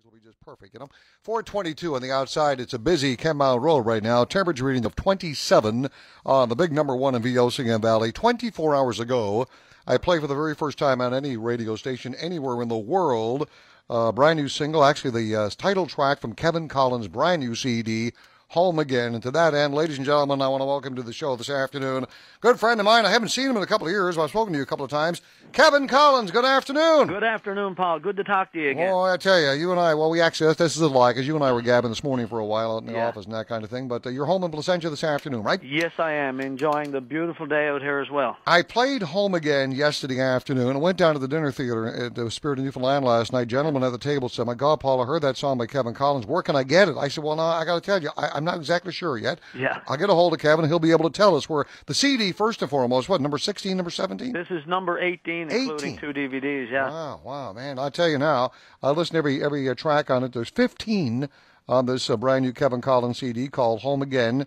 will be just perfect, 422 on the outside. It's a busy Ken Mile Road right now. Temperature reading of 27 on the big number one in VOCM Valley. 24 hours ago, I played for the very first time on any radio station anywhere in the world. Brand new single, actually the title track from Kevin Collins' brand new CD, Home Again. And to that end, ladies and gentlemen, I want to welcome to the show this afternoon good friend of mine. I haven't seen him in a couple of years, but I've spoken to you a couple of times. Kevin Collins, good afternoon. Good afternoon, Paul. Good to talk to you again. Oh, I tell you, you and I, well, we actually, this is a lie, because you and I were gabbing this morning for a while out in the office and that kind of thing, but you're home in Placentia this afternoon, right? Yes, I am. Enjoying the beautiful day out here as well. I played Home Again yesterday afternoon. I went down to the dinner theater at the Spirit of Newfoundland last night. Gentleman at the table said, my God, Paul, I heard that song by Kevin Collins. Where can I get it? I said, well, no, I got to tell you, I'm not exactly sure yet. Yeah. I'll get a hold of Kevin. He'll be able to tell us where the CD, first and foremost, what, number 16, number 17? This is number 18, including 2 DVDs, yeah. Wow, man. I'll tell you now, I listen to every track on it. There's 15 on this brand new Kevin Collins CD called Home Again.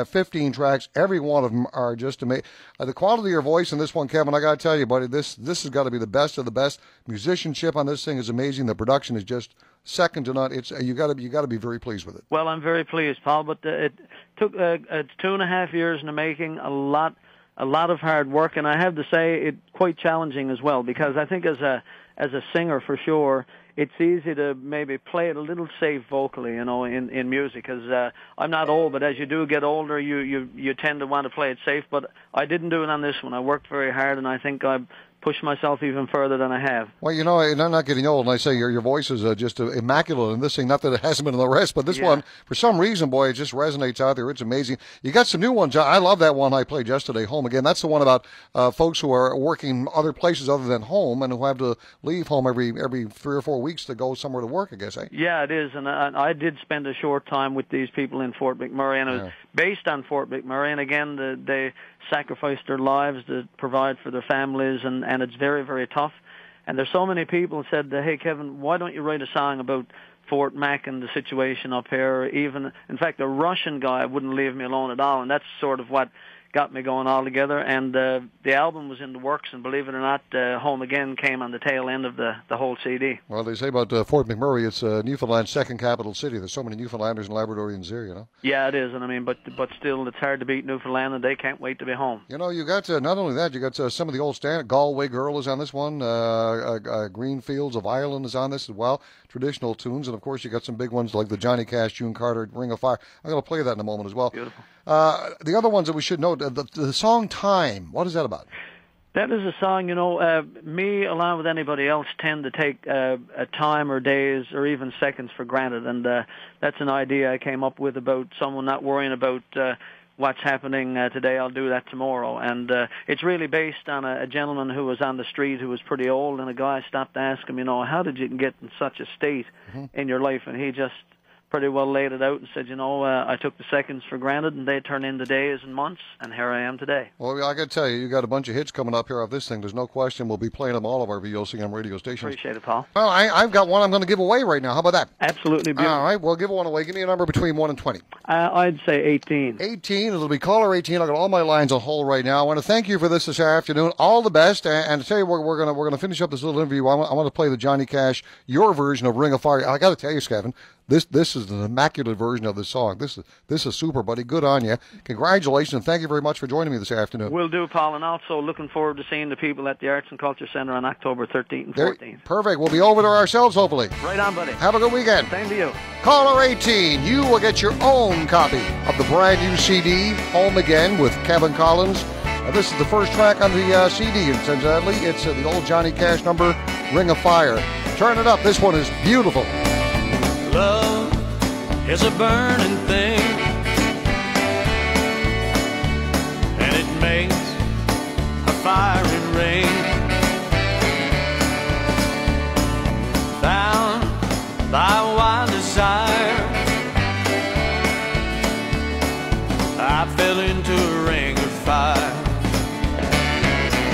15 tracks. Every one of them are just amazing. The quality of your voice in this one, Kevin, I got to tell you, buddy, this has got to be the best of the best. Musicianship on this thing is amazing. The production is just second to none. It's you got to be very pleased with it. Well, I'm very pleased, Paul. But it took 2.5 years in the making. A lot of hard work, and I have to say it quite challenging as well, because I think as a singer, for sure, it's easy to maybe play it a little safe vocally, in music, because I'm not old, but as you do get older, you tend to want to play it safe. But I didn't do it on this one. I worked very hard, and I think I've pushed myself even further than I have. Well, and I'm not getting old, and I say your voice is just immaculate in this thing. Not that it hasn't been in the rest, but this one, for some reason, boy, it just resonates out there. It's amazing. You got some new ones. I love that one I played yesterday, Home Again. That's the one about folks who are working other places other than home and who have to leave home every 3 or 4 weeks to go somewhere to work, I guess, eh? Yeah, it is, and I did spend a short time with these people in Fort McMurray, and it was based on Fort McMurray, and again, they sacrificed their lives to provide for their families, and it's very, very tough. And there's so many people who said, hey, Kevin, why don't you write a song about Fort Mac and the situation up here? Even, in fact, a Russian guy wouldn't leave me alone at all, and that's sort of what got me going all together. And the album was in the works, and believe it or not, Home Again came on the tail end of the whole CD. Well, they say about Fort McMurray, it's Newfoundland's second capital city. There's so many Newfoundlanders and Labradorians there, Yeah, it is, and I mean, but still, it's hard to beat Newfoundland, and they can't wait to be home. You got not only that, you got some of the old standard. Galway Girl is on this one. Green Fields of Ireland is on this as well. Traditional tunes, and of course, you got some big ones like the Johnny Cash, June Carter, Ring of Fire. I'm going to play that in a moment as well. Beautiful. The other ones that we should know, the song Time, what is that about? That is a song, me, along with anybody else, tend to take a time or days or even seconds for granted. And that's an idea I came up with about someone not worrying about what's happening today, I'll do that tomorrow. And it's really based on a gentleman who was on the street who was pretty old, and a guy stopped to ask him, how did you get in such a state in your life? And he just pretty well laid it out and said, I took the seconds for granted, and they turned into days and months, and here I am today. Well, I got to tell you, you got a bunch of hits coming up here off this thing. There's no question we'll be playing them all of our VOCM radio stations. Appreciate it, Paul. Well, I've got one I'm going to give away right now. How about that? Absolutely beautiful. All right, we'll give one away. Give me a number between 1 and 20. I'd say 18. 18. It'll be caller 18. I've got all my lines on hold right now. I want to thank you for this afternoon. All the best. And to tell you what, we're gonna finish up this little interview. I want to play the Johnny Cash, your version of Ring of Fire. I got to tell you, Kevin, this is an immaculate version of the song. This is super, buddy. Good on you. Congratulations, and thank you very much for joining me this afternoon. Will do, Paul, and also looking forward to seeing the people at the Arts and Culture Center on October 13th and 14th. Perfect. We'll be over there ourselves, hopefully. Right on, buddy. Have a good weekend. Same to you. Caller 18, you will get your own copy of the brand new CD, Home Again, with Kevin Collins. This is the first track on the CD, and incidentally, it's the old Johnny Cash number, Ring of Fire. Turn it up. This one is beautiful. Love is a burning thing, and it makes a fiery ring. Bound by a wild desire, I fell into a ring of fire.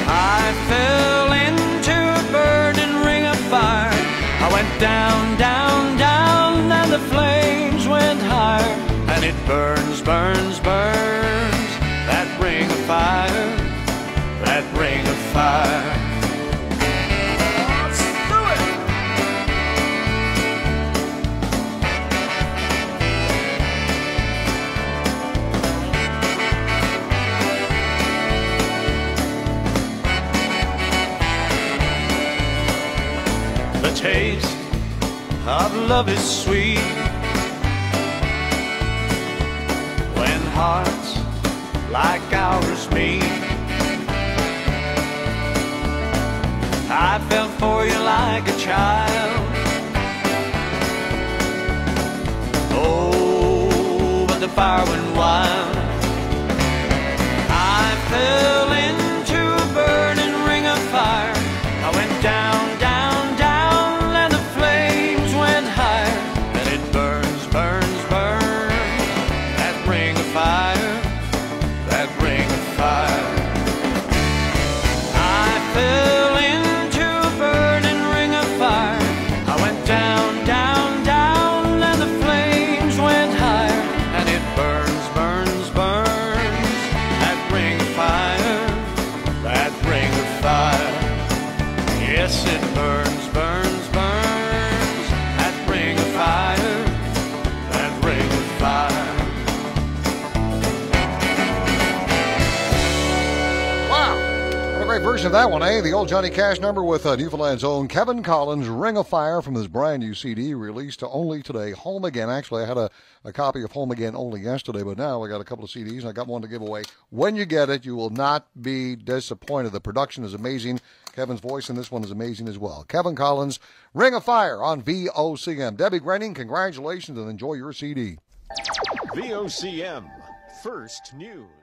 I fell into a burning ring of fire. I went down, down, down, and the flames went higher. And it burns, burns, burns, that ring of fire, that ring of fire. Let's do it! taste of love is sweet. When hearts like ours meet, I fell for you like a child. Oh, but the fire went wild. I fell into a burning ring of fire. I went down, down, down, and the flames went higher. And it burns, burns, burns, that ring of fire, that ring of fire. I fell into a burning ring of fire. I went down, down, down, and the flames went higher. And it burns, burns, burns, that ring of fire, that ring of fire. Yes, it burns, burns, burns, that ring of fire, that ring of fire. Wow. What a great version of that one, eh? The old Johnny Cash number with Newfoundland's own Kevin Collins, Ring of Fire, from his brand new CD released only today. Home Again. Actually, I had a copy of Home Again only yesterday, but now I got a couple of CDs and I got one to give away. When you get it, you will not be disappointed. The production is amazing. Kevin's voice in this one is amazing as well. Kevin Collins, Ring of Fire on VOCM. Debbie Grenning, congratulations and enjoy your CD. VOCM, First News.